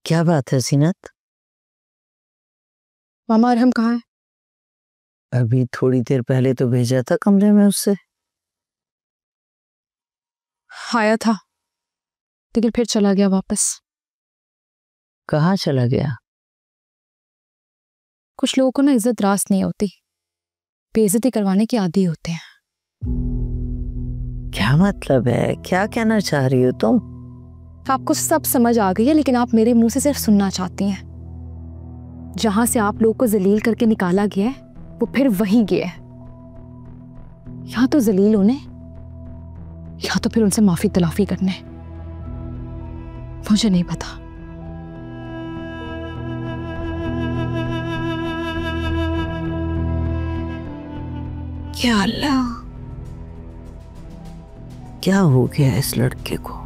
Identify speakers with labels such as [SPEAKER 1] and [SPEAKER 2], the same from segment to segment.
[SPEAKER 1] क्या बात है सीनत?
[SPEAKER 2] मामा अरहम कहाँ है?
[SPEAKER 1] अभी थोड़ी देर पहले तो भेजा था कमरे में उससे।
[SPEAKER 2] आया था लेकिन फिर चला गया वापस।
[SPEAKER 1] कहाँ चला गया?
[SPEAKER 2] कुछ लोगों को ना इज्जत रास नहीं होती, बेइज्जती करवाने के आदी होते हैं।
[SPEAKER 1] क्या मतलब है? क्या कहना चाह रही हो तुम?
[SPEAKER 2] आपको सब समझ आ गई है, लेकिन आप मेरे मुंह से सिर्फ सुनना चाहती हैं। जहां से आप लोगों को जलील करके निकाला गया है वो फिर वहीं गया है। या तो जलील होने या तो फिर उनसे माफी तलाफी करने। मुझे नहीं पता।
[SPEAKER 1] क्या अल्लाह, क्या हो गया इस लड़के को?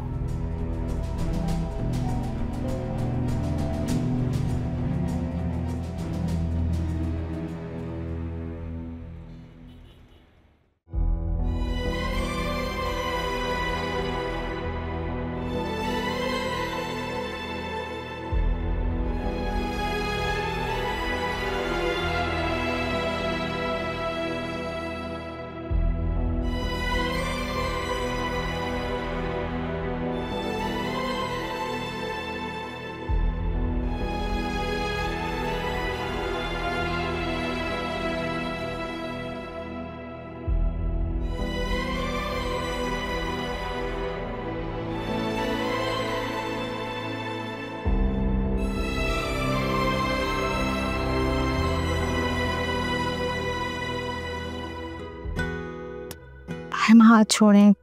[SPEAKER 2] हम हाथ छोड़ें,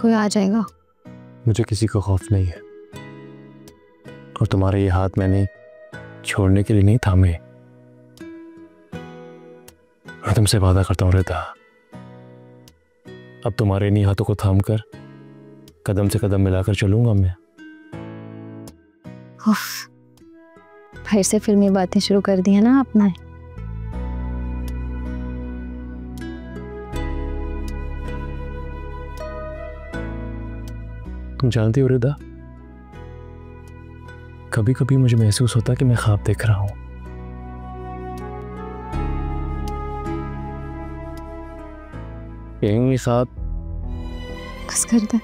[SPEAKER 2] कोई आ जाएगा।
[SPEAKER 3] मुझे किसी का खौफ नहीं है, और तुम्हारे ये हाथ मैंने छोड़ने के लिए नहीं थामे। मैं तुमसे वादा करता हूँ रिदा, अब तुम्हारे इन्हीं हाथों को थाम कर कदम से कदम मिलाकर चलूंगा मैं।
[SPEAKER 2] फिर से फिल्मी बातें शुरू कर दी है ना आपने।
[SPEAKER 3] तुम जानती हो रिदा, कभी कभी मुझे महसूस होता कि मैं ख्वाब देख रहा हूं। यही ख्वाब।
[SPEAKER 2] बस कर दे,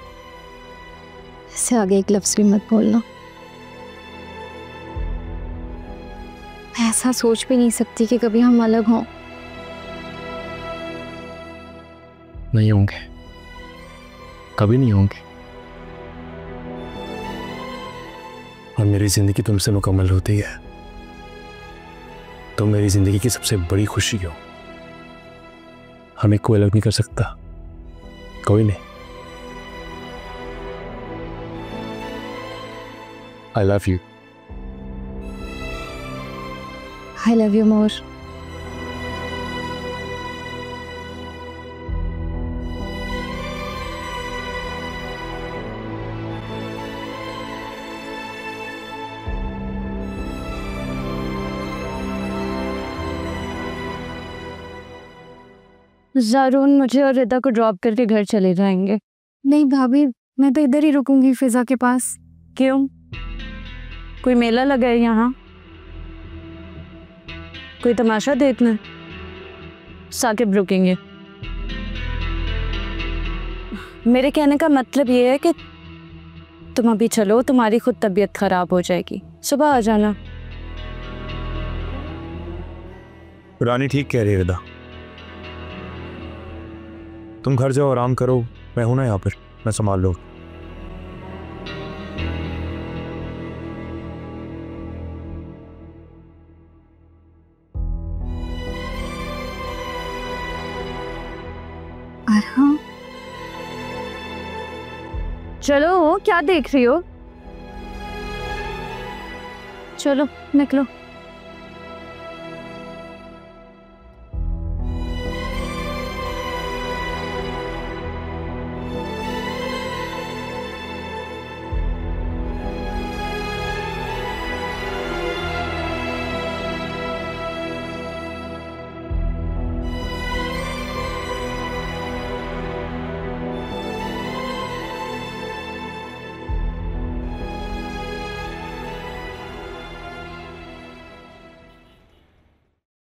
[SPEAKER 2] इससे आगे एक लफ्ज भी मत बोलना। मैं ऐसा सोच भी नहीं सकती कि कभी हम अलग हों।
[SPEAKER 3] नहीं होंगे, कभी नहीं होंगे। और मेरी जिंदगी तुमसे मुकम्मल होती है। तुम मेरी जिंदगी की सबसे बड़ी खुशी हो। हमें कोई अलग नहीं कर सकता, कोई नहीं। I love you.
[SPEAKER 2] I love you more.
[SPEAKER 4] Zaroon मुझे और रिदा को ड्रॉप करके घर चले जाएंगे।
[SPEAKER 2] नहीं भाभी, मैं तो इधर ही रुकूंगी फिजा के पास।
[SPEAKER 4] क्यों? कोई मेला लगा है यहाँ? कोई तमाशा देखना? साकिब रुकेंगे। मेरे कहने का मतलब ये है कि तुम अभी चलो, तुम्हारी खुद तबीयत खराब हो जाएगी। सुबह आ जाना।
[SPEAKER 3] रानी ठीक कह रही है रिदा, तुम घर जाओ, आराम करो। मैं हूं ना यहाँ पर, मैं संभाल लूँ।
[SPEAKER 2] अरहम,
[SPEAKER 4] चलो, क्या देख रही हो? चलो निकलो।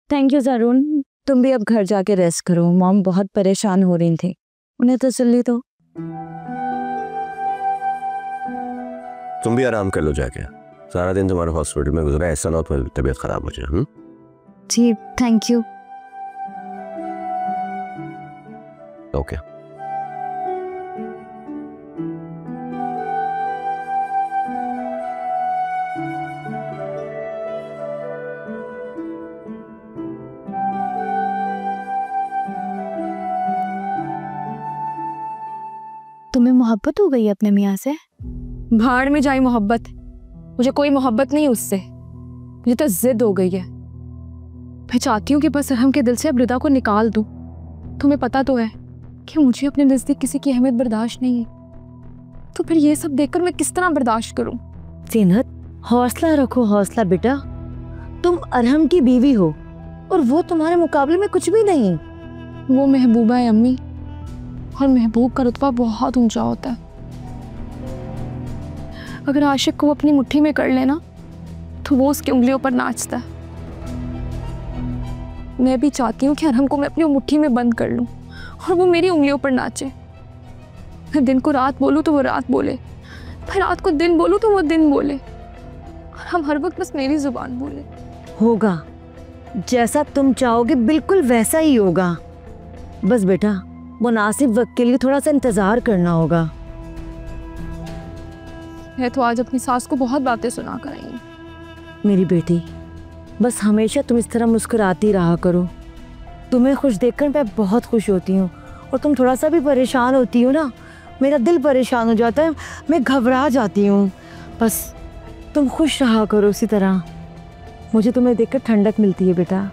[SPEAKER 4] Thank you Zaroon. तुम भी अब घर जाके रेस्ट करो, मॉम बहुत परेशान हो रही थी, उन्हें तसल्ली दो।
[SPEAKER 5] तुम भी आराम कर लो जाके, सारा दिन तुम्हारे हॉस्पिटल में गुजरा, ऐसा ना हो तुम्हारी तबीयत खराब हो जाए।
[SPEAKER 2] जी थैंक यू।
[SPEAKER 5] ओके।
[SPEAKER 2] तुम्हें मोहब्बत हो गई अपने मियाँ से? भाड़ में जाए मोहब्बत, मुझे कोई मोहब्बत नहीं उससे, मुझे तो जिद हो गई है। मैं चाहती हूँ कि बस अरहम के दिल से अब रिदा को निकाल दूँ। तुम्हें पता तो है कि मुझे अपने नज़दीक किसी की अहमियत बर्दाश्त नहीं है, तो फिर ये सब देखकर मैं किस तरह बर्दाश्त करूँ?
[SPEAKER 6] जीनत, हौसला रखो, हौसला बेटा। तुम अरहम की बीवी हो और वो तुम्हारे मुकाबले में कुछ भी नहीं।
[SPEAKER 2] वो महबूबा है अम्मी, और महबूब का रुतबा बहुत ऊंचा होता है। अगर आशिक को अपनी मुट्ठी में कर लेना तो वो उसकी उंगलियों पर नाचता है। मैं भी चाहती हूँ कि अरहम को मैं अपनी मुट्ठी में बंद कर लूँ और वो मेरी उंगलियों पर नाचे। मैं दिन को रात बोलूँ तो वो रात बोले, मैं रात को दिन बोलूँ तो वो दिन बोले, और हम हर वक्त बस मेरी जुबान बोले।
[SPEAKER 6] होगा जैसा तुम चाहोगे, बिल्कुल वैसा ही होगा। बस बेटा, मुनासिब वक्त के लिए थोड़ा सा इंतजार करना होगा।
[SPEAKER 2] मैं तो आज अपनी सास को बहुत बातें सुना कर आई हूँ।
[SPEAKER 6] मेरी बेटी, बस हमेशा तुम इस तरह मुस्कुराती रहा करो। तुम्हें खुश देखकर मैं बहुत खुश होती हूँ, और तुम थोड़ा सा भी परेशान होती हो ना, मेरा दिल परेशान हो जाता है, मैं घबरा जाती हूँ। बस तुम खुश रहा करो इसी तरह, मुझे तुम्हें देखकर ठंडक मिलती है बेटा।